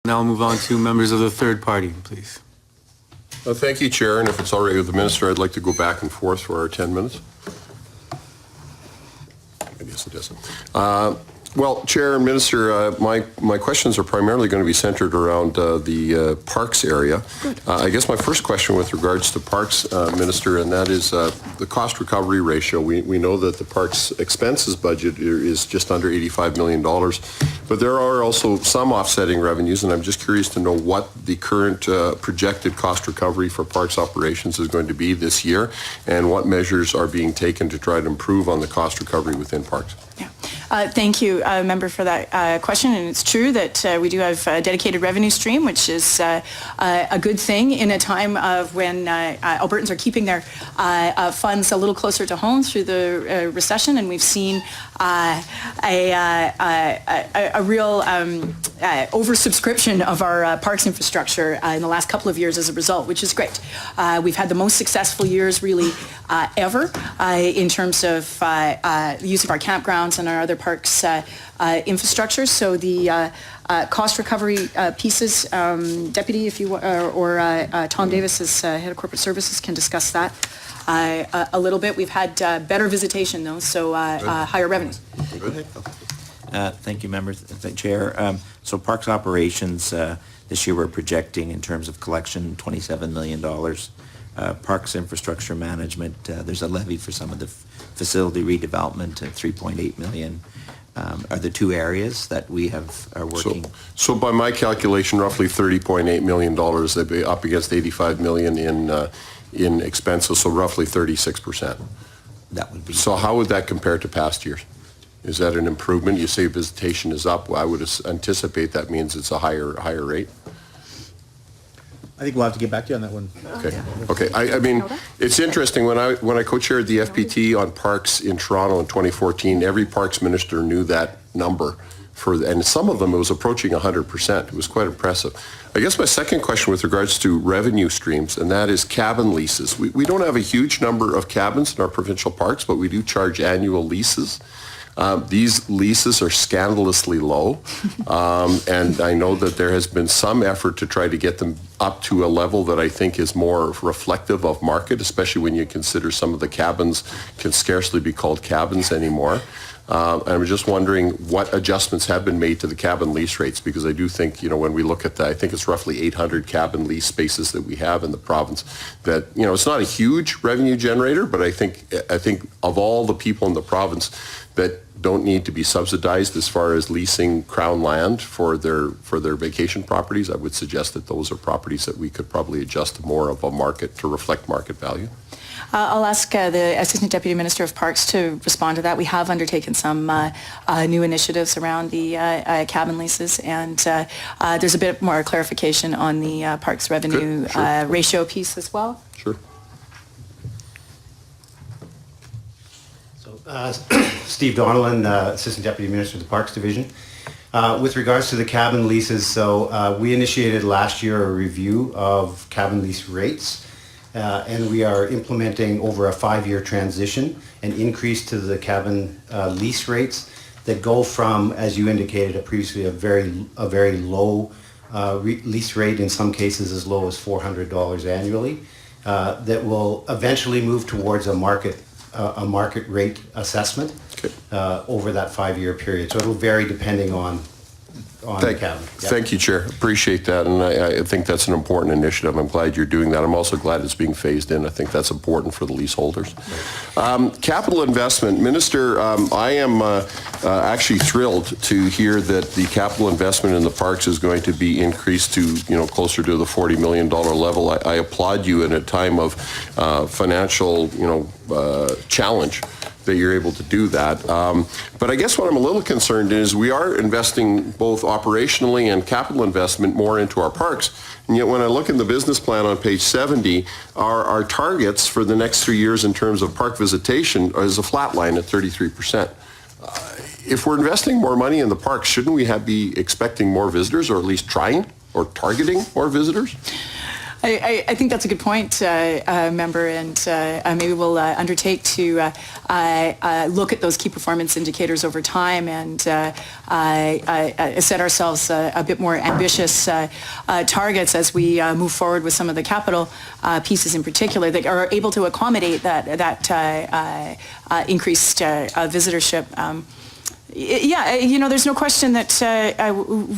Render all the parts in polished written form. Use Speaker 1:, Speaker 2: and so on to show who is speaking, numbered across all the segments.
Speaker 1: Now I'll move on to members of the third party, please.
Speaker 2: Thank you, Chair, and if it's all right with the Minister, I'd like to go back and forth for our 10 minutes. I guess it doesn't. Well, Chair and Minister, my questions are primarily going to be centered around the parks area. I guess my first question with regards to parks, Minister, and that is the cost recovery ratio. We know that the parks expenses budget is just under $85 million, but there are also some offsetting revenues, and I'm just curious to know what the current projected cost recovery for parks operations is going to be this year, and what measures are being taken to try to improve on the cost recovery within parks.
Speaker 3: Yeah. Thank you, member, for that question. And it's true that we do have a dedicated revenue stream, which is a good thing in a time of when Albertans are keeping their funds a little closer to home through the recession, and we've seen a real oversubscription of our parks infrastructure in the last couple of years as a result, which is great. We've had the most successful years really ever in terms of the use of our campgrounds and our other parks infrastructure. So the cost recovery pieces, Deputy, if you or Tom Davis as Head of Corporate Services can discuss that a little bit. We've had better visitation though, so higher revenues.
Speaker 4: Thank you, members. Chair. So parks operations this year we're projecting in terms of collection $27 million. Parks infrastructure management, there's a levy for some of the facility redevelopment at $3.8 million. Are the two areas that we are working.
Speaker 2: So by my calculation, roughly $30.8 million. They'd be up against $85 million in expenses, so roughly 36%.
Speaker 4: That would be.
Speaker 2: So how would that compare to past years? Is that an improvement? You say visitation is up. I would anticipate that means it's a higher rate.
Speaker 5: I think we'll have to get back to you on that one.
Speaker 2: Okay. Okay. I mean, it's interesting. When I co-chaired the FPT on parks in Toronto in 2014, every parks minister knew that number, and some of them it was approaching 100%. It was quite impressive. I guess my second question with regards to revenue streams, and that is cabin leases. We don't have a huge number of cabins in our provincial parks, but we do charge annual leases. These leases are scandalously low, and I know that there has been some effort to try to get them up to a level that I think is more reflective of market, especially when you consider some of the cabins can scarcely be called cabins anymore. I'm just wondering what adjustments have been made to the cabin lease rates, because I do think, when we look at that, I think it's roughly 800 cabin lease spaces that we have in the province that, it's not a huge revenue generator, but I think of all the people in the province that don't need to be subsidized as far as leasing Crown land for their vacation properties, I would suggest that those are properties that we could probably adjust to more of a market to reflect market value.
Speaker 3: I'll ask the Assistant Deputy Minister of Parks to respond to that. We have undertaken some new initiatives around the cabin leases, and there's a bit more clarification on the parks revenue sure. Ratio piece as well.
Speaker 2: Sure.
Speaker 6: Steve Donnellan, Assistant Deputy Minister of the Parks Division. With regards to the cabin leases, so we initiated last year a review of cabin lease rates, and we are implementing over a 5-year transition an increase to the cabin lease rates that go from, as you indicated previously, a very low lease rate, in some cases as low as $400 annually, that will eventually move towards a market rate assessment over that 5-year period. So it will vary depending on the cabin. Yep.
Speaker 2: Thank you, Chair. Appreciate that, and I think that's an important initiative. I'm glad you're doing that. I'm also glad it's being phased in. I think that's important for the leaseholders. Capital investment. Minister, I am actually thrilled to hear that the capital investment in the parks is going to be increased to, closer to the $40 million level. I applaud you in a time of financial, challenge that you're able to do that. But I guess what I'm a little concerned is we are investing both operationally and capital investment more into our parks. And yet when I look in the business plan on page 70, our targets for the next 3 years in terms of park visitation is a flat line at 33%. If we're investing more money in the parks, shouldn't we be expecting more visitors, or at least trying or targeting more visitors?
Speaker 3: I think that's a good point, member, and maybe we'll undertake to look at those key performance indicators over time and set ourselves a bit more ambitious targets as we move forward with some of the capital pieces in particular that are able to accommodate that increased visitorship. Yeah, there's no question that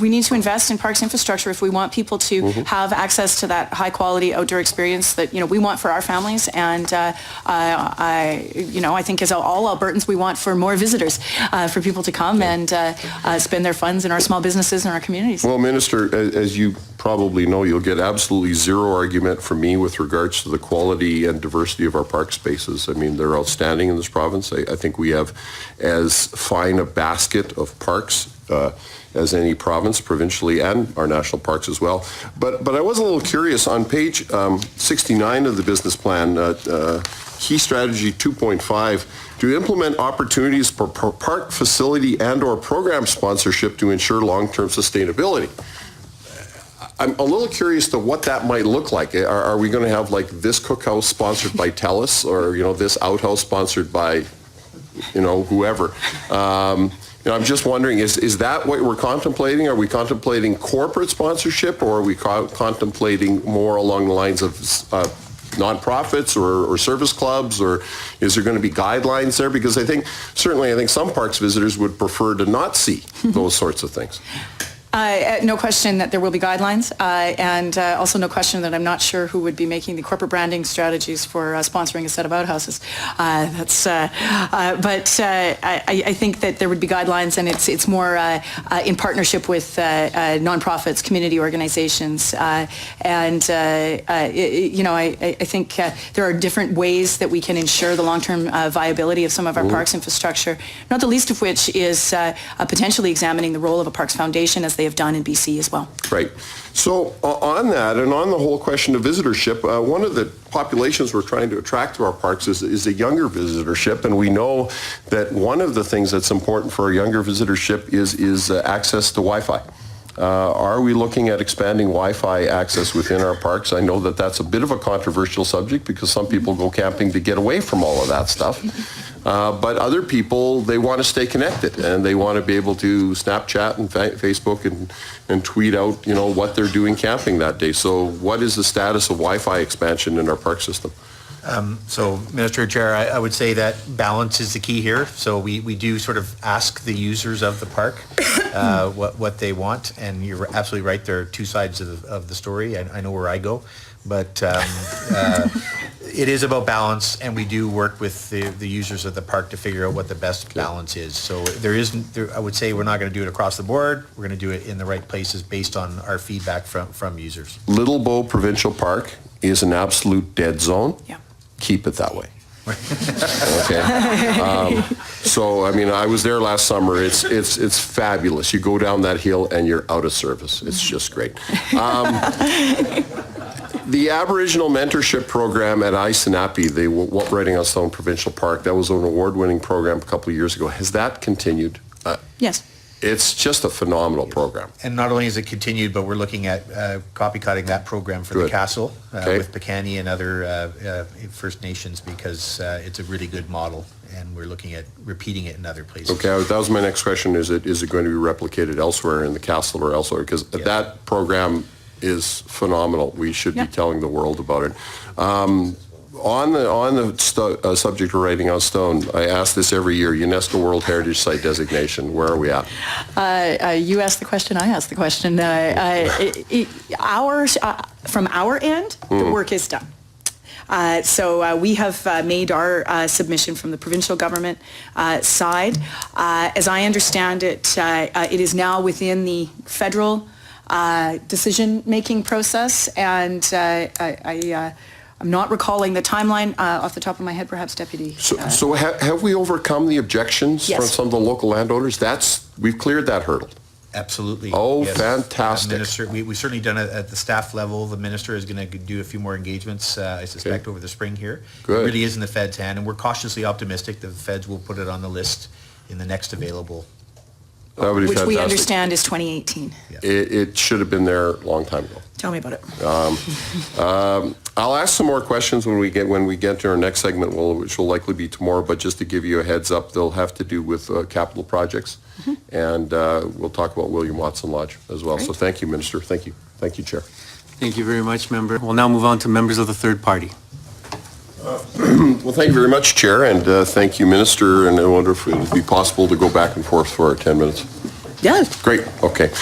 Speaker 3: we need to invest in parks infrastructure if we want people to have access to that high-quality outdoor experience that, we want for our families. And, I think as all Albertans, we want for more visitors, for people to come and spend their funds in our small businesses and our communities.
Speaker 2: Well, Minister, as you probably know, you'll get absolutely zero argument from me with regards to the quality and diversity of our park spaces. I mean, they're outstanding in this province. I think we have as fine a basket of parks as any province, provincially, and our national parks as well. But I was a little curious, on page 69 of the business plan, key strategy 2.5, to implement opportunities for park facility and or program sponsorship to ensure long-term sustainability. I'm a little curious to what that might look like. Are we going to have like this cookhouse sponsored by TELUS, or this outhouse sponsored by whoever? I'm just wondering, is that what we're contemplating? Are we contemplating corporate sponsorship, or are we contemplating more along the lines of nonprofits or service clubs, or is there going to be guidelines there? Because I think some parks visitors would prefer to not see those sorts of things.
Speaker 3: No question that there will be guidelines, and also no question that I'm not sure who would be making the corporate branding strategies for sponsoring a set of outhouses. But I think that there would be guidelines, and it's more in partnership with nonprofits, community organizations, and I think there are different ways that we can ensure the long-term viability of some of our parks infrastructure. Not the least of which is potentially examining the role of a parks foundation, as they have done in BC as well.
Speaker 2: Right. So on that, and on the whole question of visitorship, one of the populations we're trying to attract to our parks is a younger visitorship, and we know that one of the things that's important for our younger visitorship is access to Wi-Fi. Are we looking at expanding Wi-Fi access within our parks? I know that that's a bit of a controversial subject because some people go camping to get away from all of that stuff. But other people, they want to stay connected, and they want to be able to Snapchat and Facebook and tweet out, what they're doing camping that day. So what is the status of Wi-Fi expansion in our park system?
Speaker 5: So, Minister Chair, I would say that balance is the key here. So we do sort of ask the users of the park what they want, and you're absolutely right. There are two sides of the story. I know where I go, but it is about balance, and we do work with the users of the park to figure out what the best balance is. So I would say we're not going to do it across the board. We're going to do it in the right places based on our feedback from users.
Speaker 2: Little Bow Provincial Park is an absolute dead zone.
Speaker 3: Yeah.
Speaker 2: Keep it that way. Okay. So, I was there last summer. It's fabulous. You go down that hill and you're out of service. It's just great. The Aboriginal Mentorship Program at Isinapi, the Writing on Stone Provincial Park, that was an award-winning program a couple of years ago. Has that continued?
Speaker 3: Yes.
Speaker 2: It's just a phenomenal program.
Speaker 5: And not only is it continued, but we're looking at copycutting that program for the castle with Pekani and other First Nations, because it's a really good model, and we're looking at repeating it in other places.
Speaker 2: Okay, that was my next question. Is it going to be replicated elsewhere in the castle or elsewhere? Because that program is phenomenal. We should be telling the world about it. On the subject of writing on stone, I ask this every year, UNESCO World Heritage Site designation, where are we at?
Speaker 3: You asked the question, I asked the question. From our end, the work is done. So we have made our submission from the provincial government side. As I understand it, it is now within the federal decision-making process, and I'm not recalling the timeline off the top of my head, perhaps, Deputy.
Speaker 2: So have we overcome the objections from some of the local landowners? We've cleared that hurdle.
Speaker 5: Absolutely.
Speaker 2: Oh, yes. Fantastic.
Speaker 5: Minister, we've certainly done it at the staff level. The minister is going to do a few more engagements, I suspect, over the spring here.
Speaker 2: Good.
Speaker 5: It really is in the Fed's hand, and we're cautiously optimistic that the Feds will put it on the list in the next available.
Speaker 2: That would be
Speaker 3: which
Speaker 2: fantastic.
Speaker 3: We understand is 2018.
Speaker 2: It should have been there a long time ago.
Speaker 3: Tell me about it.
Speaker 2: I'll ask some more questions when we get to our next segment, which will likely be tomorrow. But just to give you a heads up, they'll have to do with capital projects, and we'll talk about William Watson Lodge as well.
Speaker 3: Great.
Speaker 2: So thank you, Minister. Thank you, Chair.
Speaker 1: Thank you very much, member. We'll now move on to members of the third party.
Speaker 2: Well, thank you very much, Chair, and thank you, Minister. And I wonder if it would be possible to go back and forth for our 10 minutes.
Speaker 3: Yeah.
Speaker 2: Great, okay.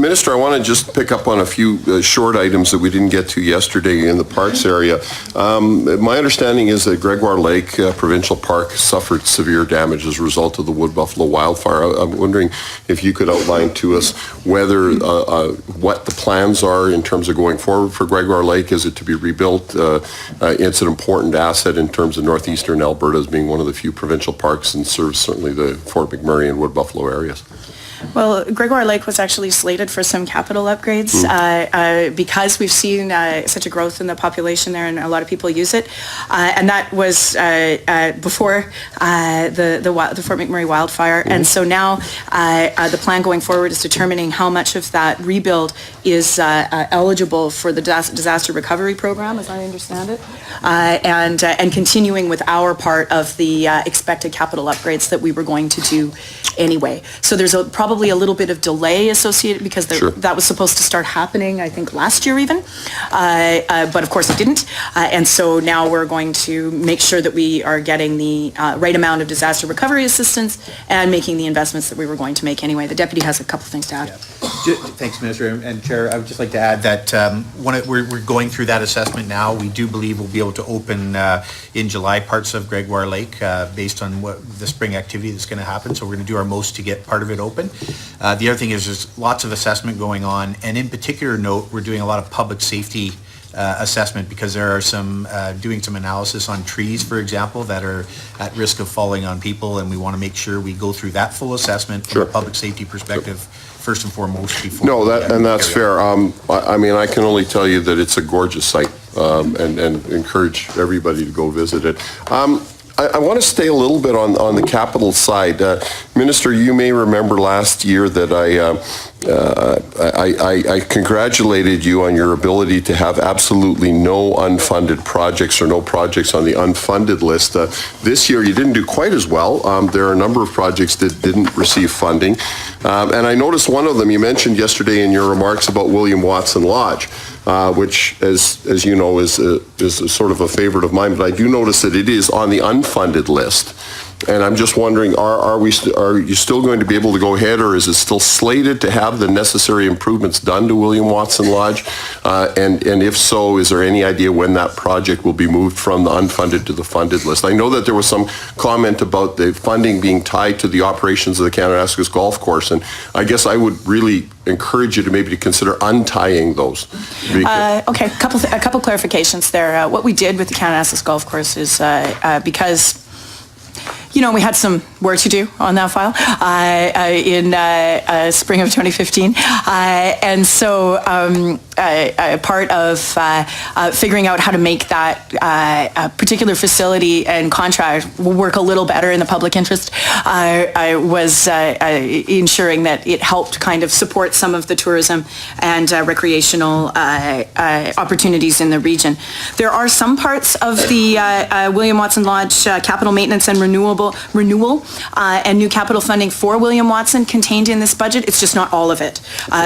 Speaker 2: Minister, I want to just pick up on a few short items that we didn't get to yesterday in the parks area. My understanding is that Gregoire Lake Provincial Park suffered severe damage as a result of the wood buffalo wildfire. I'm wondering if you could outline to us whether, what the plans are in terms of going forward for Gregoire Lake. Is it to be rebuilt? It's an important asset in terms of northeastern Alberta as being one of the few provincial parks and serves certainly the Fort McMurray and wood buffalo areas.
Speaker 3: Well, Gregoire Lake was actually slated for some capital upgrades because we've seen such a growth in the population there and a lot of people use it. And that was before the Fort McMurray wildfire. And so now the plan going forward is determining how much of that rebuild is eligible for the disaster recovery program, as I understand it, and continuing with our part of the expected capital upgrades that we were going to do anyway. So there's probably a little bit of delay associated because that was supposed to start happening, I think, last year even. But of course it didn't. And so now we're going to make sure that we are getting the right amount of disaster recovery assistance and making the investments that we were going to make anyway. The deputy has a couple things to add.
Speaker 5: Thanks, Minister. And Chair, I would just like to add that we're going through that assessment now. We do believe we'll be able to open in July parts of Gregoire Lake based on what the spring activity that's going to happen. So we're going to do our most to get part of it open. The other thing is there's lots of assessment going on, and in particular note, we're doing a lot of public safety assessment because there are some doing some analysis on trees, for example, that are at risk of falling on people, and we want to make sure we go through that full assessment from a public safety perspective first and foremost before.
Speaker 2: No, that's fair. I mean, I can only tell you that it's a gorgeous site, and encourage everybody to go visit it. I want to stay a little bit on the capital side. Minister, you may remember last year that I congratulated you on your ability to have absolutely no unfunded projects or no projects on the unfunded list. This year you didn't do quite as well. There are a number of projects that didn't receive funding. And I noticed one of them you mentioned yesterday in your remarks about William Watson Lodge. Which, as you know, is a sort of a favorite of mine, but I do notice that it is on the unfunded list. And I'm just wondering, are you still going to be able to go ahead, or is it still slated to have the necessary improvements done to William Watson Lodge? And if so, is there any idea when that project will be moved from the unfunded to the funded list? I know that there was some comment about the funding being tied to the operations of the Kananaskis Golf Course, and I guess I would really encourage you to maybe consider untying those.
Speaker 3: Okay, a couple clarifications there. What we did with the Kananaskis Golf Course is because we had some work to do on that file in spring of 2015. And so part of figuring out how to make that particular facility and contract work a little better in the public interest was ensuring that it helped kind of support some of the tourism and recreational opportunities in the region. There are some parts of the William Watson Lodge capital maintenance and renewal and new capital funding for William Watson contained in this budget. It's just not all of it.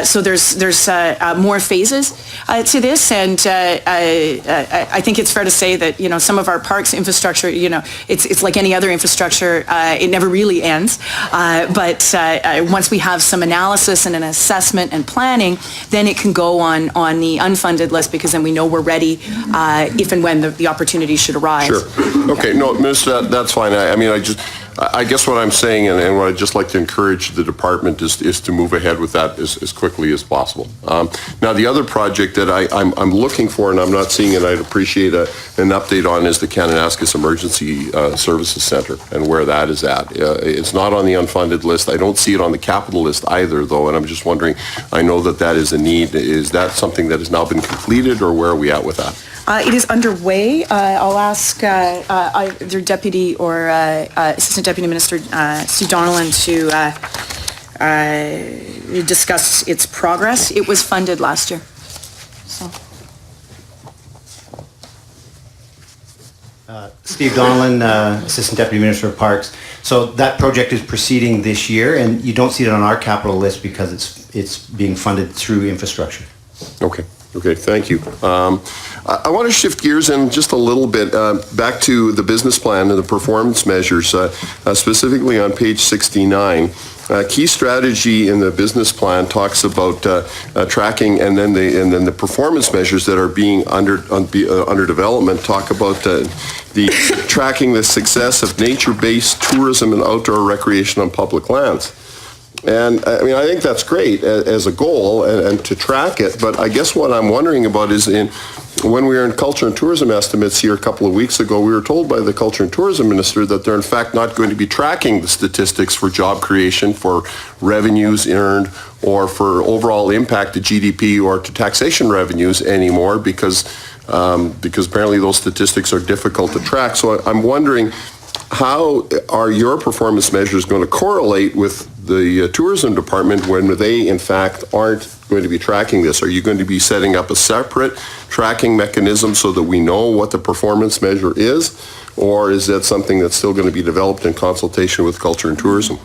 Speaker 3: So there's more phases to this, and I think it's fair to say that some of our parks infrastructure, it's like any other infrastructure, it never really ends. But once we have some analysis and an assessment and planning, then it can go on the unfunded list, because then we know we're ready if and when the opportunity should arise.
Speaker 2: Sure. Okay. No, Minister, that's fine. I guess what I'm saying, and what I'd just like to encourage the department is to move ahead with that as quickly as possible. Now, the other project that I'm looking for, and I'm not seeing it, I'd appreciate an update on, is the Kananaskis Emergency Services Center and where that is at. It's not on the unfunded list. I don't see it on the capital list either, though, and I'm just wondering, I know that is a need. Is that something that has now been completed, or where are we at with that?
Speaker 3: It is underway. I'll ask either Deputy or Assistant Deputy Minister Steve Donnellan to discuss its progress. It was funded last year. So.
Speaker 6: Steve Donnellan, Assistant Deputy Minister of Parks. So that project is proceeding this year, and you don't see it on our capital list because it's being funded through infrastructure.
Speaker 2: Okay. Okay, thank you. I want to shift gears in just a little bit back to the business plan and the performance measures, specifically on page 69. Key strategy in the business plan talks about tracking, and then the performance measures that are being under development talk about the tracking the success of nature-based tourism and outdoor recreation on public lands. And I mean, I think that's great as a goal and to track it, but I guess what I'm wondering about is when we were in culture and tourism estimates here a couple of weeks ago, we were told by the culture and tourism minister that they're in fact not going to be tracking the statistics for job creation, for revenues earned, or for overall impact to GDP or to taxation revenues anymore because apparently those statistics are difficult to track. So I'm wondering, how are your performance measures going to correlate with the tourism department when they, in fact, aren't going to be tracking this? Are you going to be setting up a separate tracking mechanism so that we know what the performance measure is? Or is that something that's still going to be developed in consultation with culture and tourism?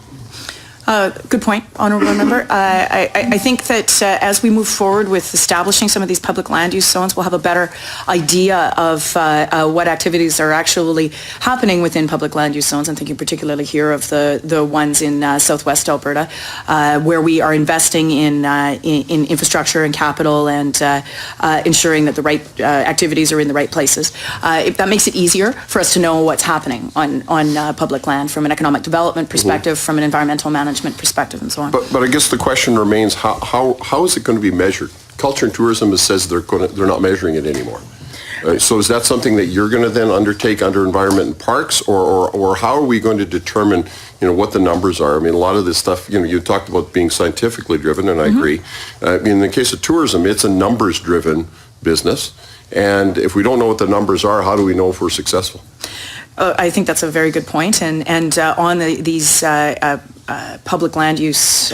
Speaker 3: Good point, Honourable Member. I think that as we move forward with establishing some of these public land use zones, we'll have a better idea of what activities are actually happening within public land use zones. I'm thinking particularly here of the ones in southwest Alberta, where we are investing in infrastructure and capital and ensuring that the right activities are in the right places. That makes it easier for us to know what's happening on public land from an economic development perspective, from an environmental management perspective, and so on.
Speaker 2: But I guess the question remains, how is it going to be measured? Culture and tourism says they're not measuring it anymore. So is that something that you're going to then undertake under environment and parks, or how are we going to determine, what the numbers are? I mean, a lot of this stuff, you talked about being scientifically driven, and I agree. In the case of tourism, it's a numbers-driven business, and if we don't know what the numbers are, how do we know if we're successful?
Speaker 3: I think that's a very good point, and on these public land use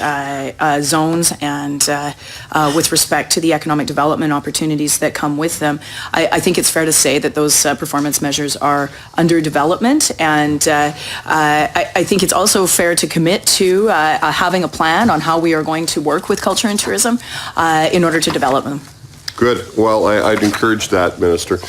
Speaker 3: zones and with respect to the economic development opportunities that come with them, I think it's fair to say that those performance measures are under development, and I think it's also fair to commit to having a plan on how we are going to work with culture and tourism in order to develop them.
Speaker 2: Good. Well, I'd encourage that, Minister.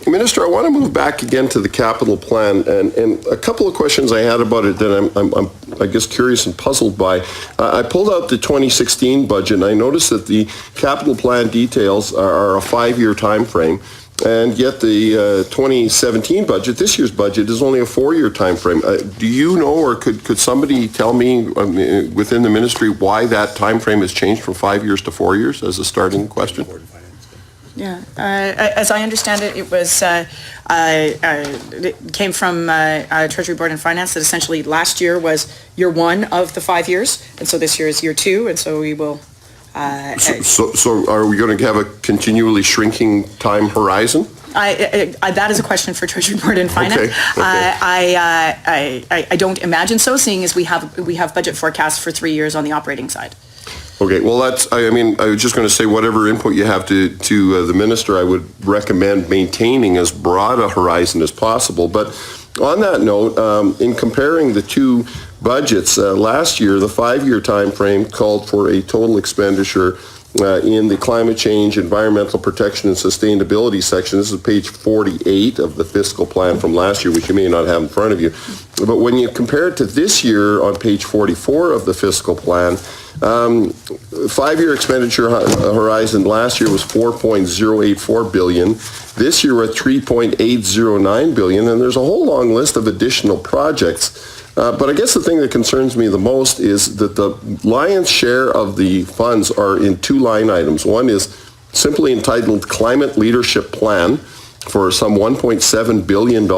Speaker 2: Minister, I want to move back again to the capital plan, and a couple of questions I had about it that I'm I guess, curious and puzzled by. I pulled out the 2016 budget, and I noticed that the capital plan details are a 5-year time frame, and yet the 2017 budget, this year's budget, is only a 4-year time frame. Do you know, or could somebody tell me within the ministry why that time frame has changed from 5 years to 4 years as a starting question?
Speaker 3: Yeah, as I understand it, it was it came from Treasury Board and Finance that essentially last year was year 1 of the 5 years, and so this year is year 2, and so we will.
Speaker 2: So are we going to have a continually shrinking time horizon?
Speaker 3: That is a question for Treasury Board and Finance.
Speaker 2: Okay.
Speaker 3: I don't imagine so, seeing as we have budget forecasts for 3 years on the operating side.
Speaker 2: Okay, well, I was just going to say, whatever input you have to the minister, I would recommend maintaining as broad a horizon as possible. But on that note, in comparing the two budgets, last year, the 5-year time frame called for a total expenditure in the climate change, environmental protection, and sustainability section. This is page 48 of the fiscal plan from last year, which you may not have in front of you. But when you compare it to this year on page 44 of the fiscal plan, 5-year expenditure horizon last year was $4.084 billion. This year we're at $3.809 billion, and there's a whole long list of additional projects. But I guess the thing that concerns me the most is that the lion's share of the funds are in 2 line items. One is simply entitled Climate Leadership Plan for some $1.7 billion,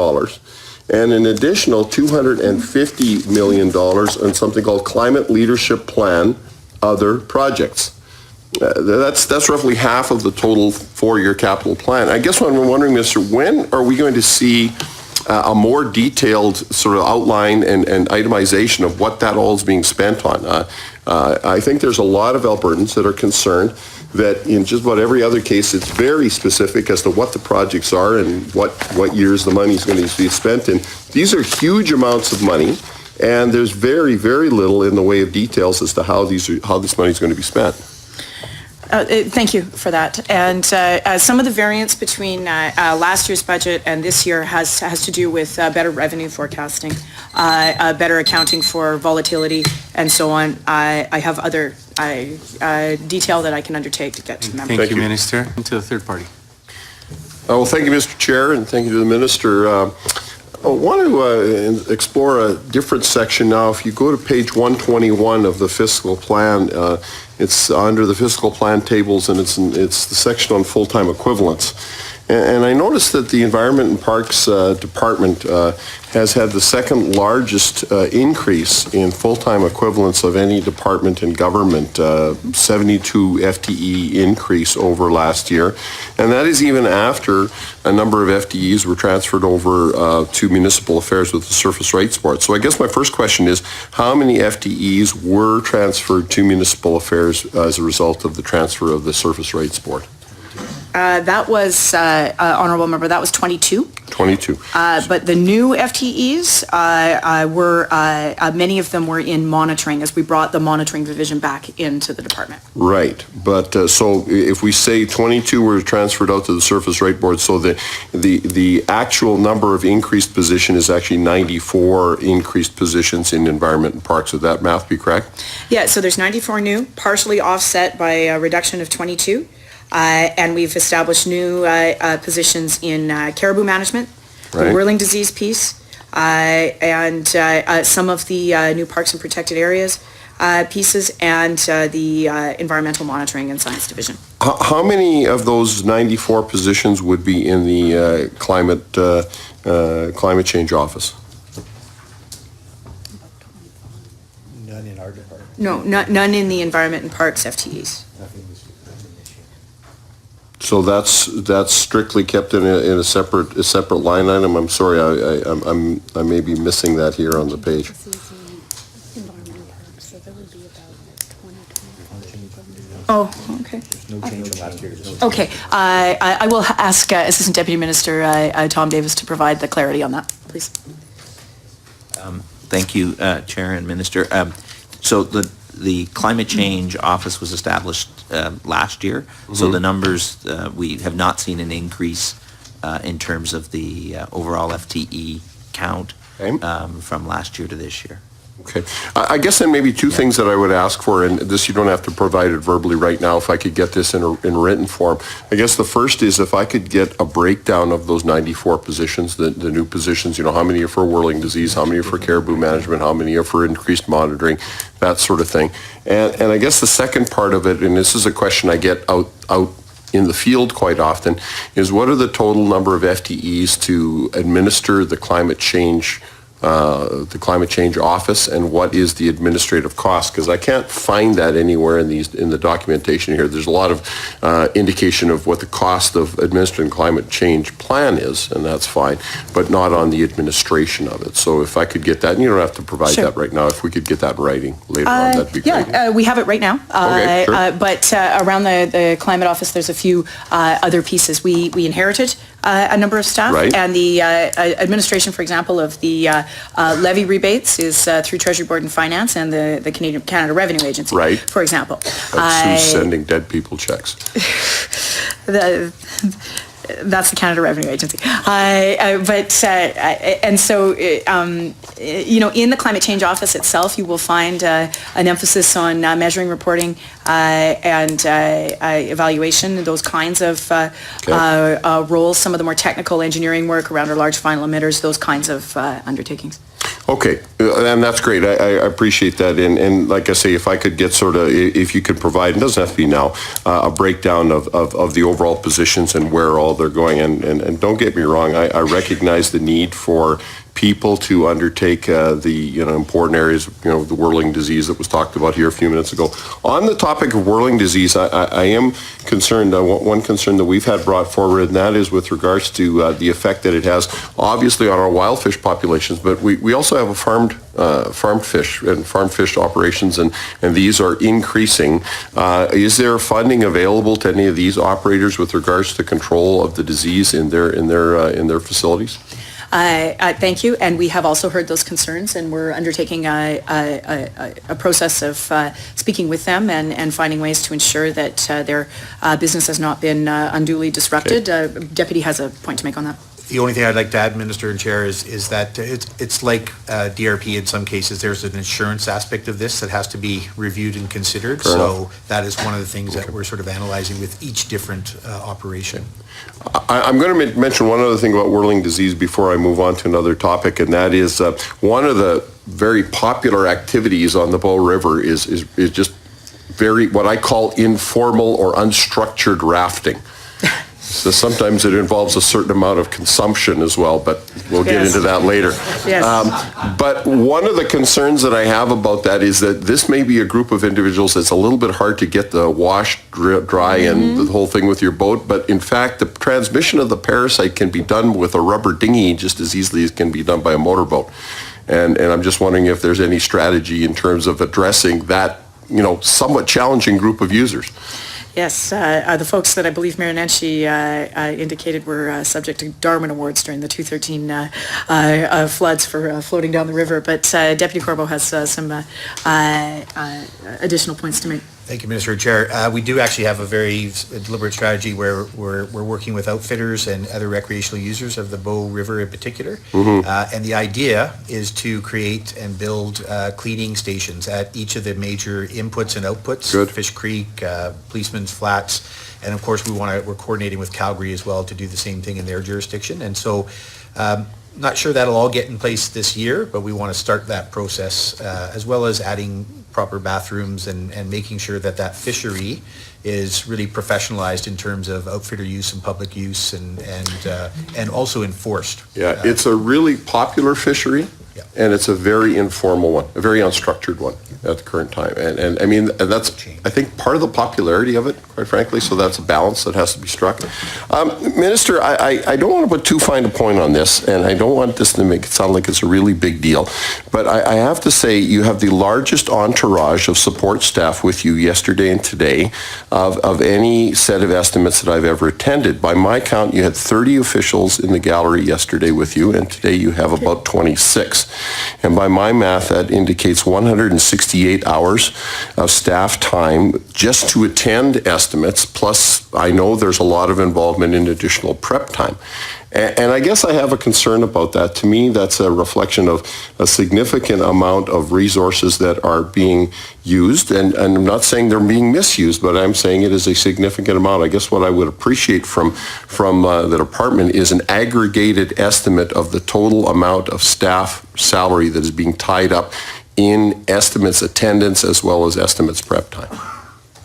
Speaker 2: and an additional $250 million on something called Climate Leadership Plan Other Projects. That's roughly half of the total 4-year capital plan. I guess what I'm wondering, Mr., when are we going to see a more detailed sort of outline and itemization of what that all is being spent on? I think there's a lot of Albertans that are concerned that in just about every other case, it's very specific as to what the projects are and what years the money is going to be spent in. These are huge amounts of money, and there's very, very little in the way of details as to how this money is going to be spent.
Speaker 3: Thank you for that. And some of the variance between last year's budget and this year has to do with better revenue forecasting, better accounting for volatility, and so on. I have other detail that I can undertake to get to members.
Speaker 1: Thank you, Minister. And to the third party.
Speaker 2: Well, thank you, Mr. Chair, and thank you to the Minister. I want to explore a different section now. If you go to page 121 of the fiscal plan, it's under the fiscal plan tables, and it's the section on full-time equivalents. And I noticed that the Environment and Parks Department has had the second largest increase in full-time equivalents of any department in government, 72 FTE increase over last year. And that is even after a number of FTEs were transferred over to municipal affairs with the Surface Rights Board. So I guess my first question is, how many FTEs were transferred to municipal affairs as a result of the transfer of the Surface Rights Board?
Speaker 3: That was, Honourable Member, that was 22.
Speaker 2: 22.
Speaker 3: But the new FTEs were, many of them were in monitoring as we brought the monitoring division back into the department.
Speaker 2: Right, but so if we say 22 were transferred out to the Surface Right Board, so the actual number of increased position is actually 94 increased positions in Environment and Parks. Would that math be correct?
Speaker 3: Yeah, so there's 94 new, partially offset by a reduction of 22. And we've established new positions in caribou management, the
Speaker 2: Right.
Speaker 3: whirling disease piece, and some of the new parks and protected areas pieces, and the environmental monitoring and science division.
Speaker 2: How many of those 94 positions would be in the climate change office?
Speaker 5: None in our department.
Speaker 3: No, none in the environment and parks FTEs.
Speaker 2: So that's strictly kept in a separate line item. I'm sorry, I may be missing that here on the page.
Speaker 3: Oh, okay.
Speaker 5: No change from last year.
Speaker 3: Okay, I will ask Assistant Deputy Minister Tom Davis to provide the clarity on that, please.
Speaker 4: Thank you, Chair and Minister. So the climate change office was established last year. So the numbers, we have not seen an increase in terms of the overall FTE count from last year to this year.
Speaker 2: Okay. I guess then maybe two things that I would ask for, and this you don't have to provide it verbally right now, if I could get this in written form. I guess the first is if I could get a breakdown of those 94 positions, the new positions, how many are for whirling disease, how many are for caribou management, how many are for increased monitoring, that sort of thing. And I guess the second part of it, and this is a question I get out in the field quite often, is what are the total number of FTEs to administer the climate change office, and what is the administrative cost? Because I can't find that anywhere in the documentation here. There's a lot of indication of what the cost of administering climate change plan is, and that's fine, but not on the administration of it. So if I could get that, and you don't have to provide that right now, if we could get that in writing later on, that'd be great.
Speaker 3: Yeah, we have it right now.
Speaker 2: Okay, sure.
Speaker 3: But around the climate office, there's a few other pieces. We inherited a number of staff,
Speaker 2: Right.
Speaker 3: and the administration, for example, of the levy rebates is through Treasury Board and Finance and the Canada Revenue Agency,
Speaker 2: Right.
Speaker 3: for example.
Speaker 2: That's who's sending dead people checks.
Speaker 3: That's the Canada Revenue Agency. And so, in the climate change office itself, you will find an emphasis on measuring, reporting, and evaluation, those kinds of roles, some of the more technical engineering work around our large final emitters, those kinds of undertakings.
Speaker 2: Okay, and that's great. I appreciate that. And like I say, if I could get if you could provide, it doesn't have to be now, a breakdown of the overall positions and where all they're going. And don't get me wrong, I recognize the need for people to undertake the important areas, the whirling disease that was talked about here a few minutes ago. On the topic of whirling disease, I am concerned. One concern that we've had brought forward, and that is with regards to the effect that it has, obviously, on our wild fish populations. But we also have a farmed fish and farm fish operations, and these are increasing. Is there funding available to any of these operators with regards to control of the disease in their facilities?
Speaker 3: Thank you, and we have also heard those concerns, and we're undertaking a process of speaking with them and finding ways to ensure that their business has not been unduly disrupted.
Speaker 2: Okay.
Speaker 3: Deputy has a point to make on that.
Speaker 5: The only thing I'd like to add, Minister and Chair, is that it's like DRP in some cases. There's an insurance aspect of this that has to be reviewed and considered.
Speaker 2: Fair
Speaker 5: so
Speaker 2: enough.
Speaker 5: That is one of the things that we're sort of analyzing with each different operation.
Speaker 2: I'm going to mention one other thing about whirling disease before I move on to another topic, and that is one of the very popular activities on the Bow River is just very, what I call informal or unstructured rafting. So sometimes it involves a certain amount of consumption as well, but we'll get
Speaker 3: Yes.
Speaker 2: into that later.
Speaker 3: Yes.
Speaker 2: But one of the concerns that I have about that is that this may be a group of individuals that's a little bit hard to get the wash dry and the whole thing with your boat, but in fact the transmission of the parasite can be done with a rubber dinghy just as easily as can be done by a motorboat. And I'm just wondering if there's any strategy in terms of addressing that, somewhat challenging group of users.
Speaker 3: Yes, the folks that I believe Mayor Nenshi indicated were subject to Darwin Awards during the 2013 floods for floating down the river. But Deputy Corbo has some additional points to make.
Speaker 5: Thank you, Minister and Chair. We do actually have a very deliberate strategy where we're working with outfitters and other recreational users of the Bow River in particular. And the idea is to create and build cleaning stations at each of the major inputs and outputs.
Speaker 2: Good.
Speaker 5: Fish Creek, Policeman's Flats, and of course we're coordinating with Calgary as well to do the same thing in their jurisdiction. And so not sure that'll all get in place this year, but we want to start that process as well as adding proper bathrooms and making sure that fishery is really professionalized in terms of outfitter use and public use and also enforced.
Speaker 2: Yeah, it's a really popular fishery,
Speaker 5: Yeah.
Speaker 2: and it's a very informal one, a very unstructured one at the current time. And I mean, that's, I think, part of the popularity of it, quite frankly, so that's a balance that has to be struck. Minister, I don't want to put too fine a point on this, and I don't want this to make it sound like it's a really big deal, but I have to say you have the largest entourage of support staff with you yesterday and today of any set of estimates that I've ever attended. By my count, you had 30 officials in the gallery yesterday with you, and today you have about 26. And by my math, that indicates 168 hours of staff time just to attend estimates, plus I know there's a lot of involvement in additional prep time. And I guess I have a concern about that. To me, that's a reflection of a significant amount of resources that are being used. And I'm not saying they're being misused, but I'm saying it is a significant amount. I guess what I would appreciate from the department is an aggregated estimate of the total amount of staff salary that is being tied up in estimates attendance as well as estimates prep time.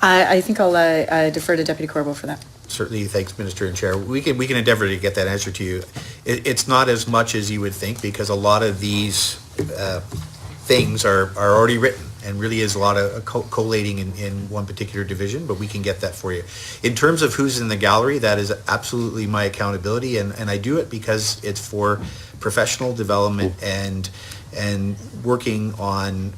Speaker 3: I think I'll defer to Deputy Corbo for that.
Speaker 5: Certainly, thanks, Minister and Chair. We can endeavor to get that answer to you. It's not as much as you would think because a lot of these things are already written and really is a lot of collating in one particular division, but we can get that for you. In terms of who's in the gallery, that is absolutely my accountability, and I do it because it's for professional development and working on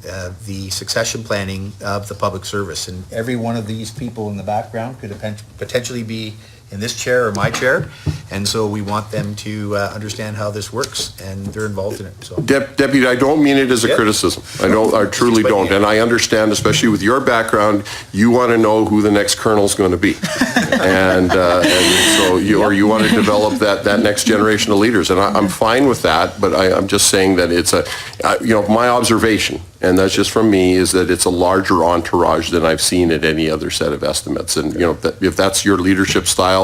Speaker 5: the succession planning of the public service. And every one of these people in the background could potentially be in this chair or my chair. And so we want them to understand how this works, and they're involved in it. So.
Speaker 2: Deputy, I don't mean it as a
Speaker 5: Yeah.
Speaker 2: criticism. I truly don't. And I understand, especially with your background, you want to know who the next colonel's going to be. and so you want to develop that next generation of leaders. And I'm fine with that, but I'm just saying that it's my observation, and that's just from me, is that it's a larger entourage than I've seen at any other set of estimates. And, if that's your leadership style,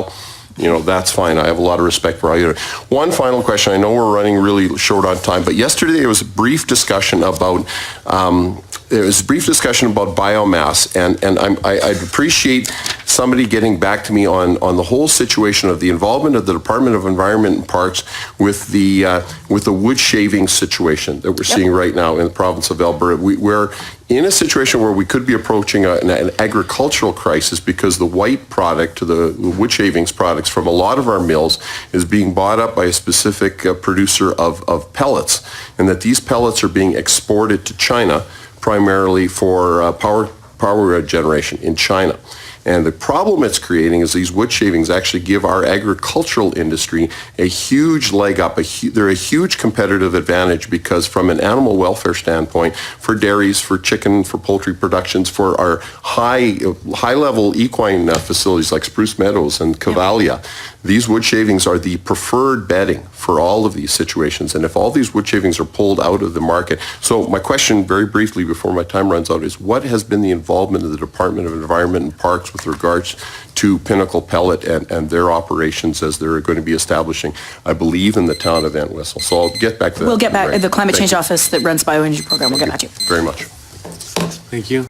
Speaker 2: that's fine. I have a lot of respect for all you do. One final question. I know we're running really short on time, but yesterday there was a brief discussion about there was a brief discussion about biomass, and I'd appreciate somebody getting back to me on the whole situation of the involvement of the Department of Environment and Parks with the wood shaving situation that we're seeing right now in the province of Alberta. We're in a situation where we could be approaching an agricultural crisis because the white product, the wood shavings products from a lot of our mills is being bought up by a specific producer of pellets, and that these pellets are being exported to China primarily for power generation in China. And the problem it's creating is these wood shavings actually give our agricultural industry a huge leg up. They're a huge competitive advantage because from an animal welfare standpoint, for dairies, for chicken, for poultry productions, for our high-level equine facilities like Spruce Meadows and Cavalia, these wood shavings are the preferred bedding for all of these situations. And if all these wood shavings are pulled out of the market, so my question very briefly before my time runs out is what has been the involvement of the Department of Environment and Parks with regards to Pinnacle Pellet and their operations as they're going to be establishing, I believe, in the town of Entwistle. So I'll get back to that.
Speaker 3: We'll get back,
Speaker 2: Right.
Speaker 3: the climate
Speaker 2: Thank
Speaker 3: change
Speaker 2: you.
Speaker 3: office that runs bioenergy program, we'll get back to you.
Speaker 2: Very much.
Speaker 1: Thank you.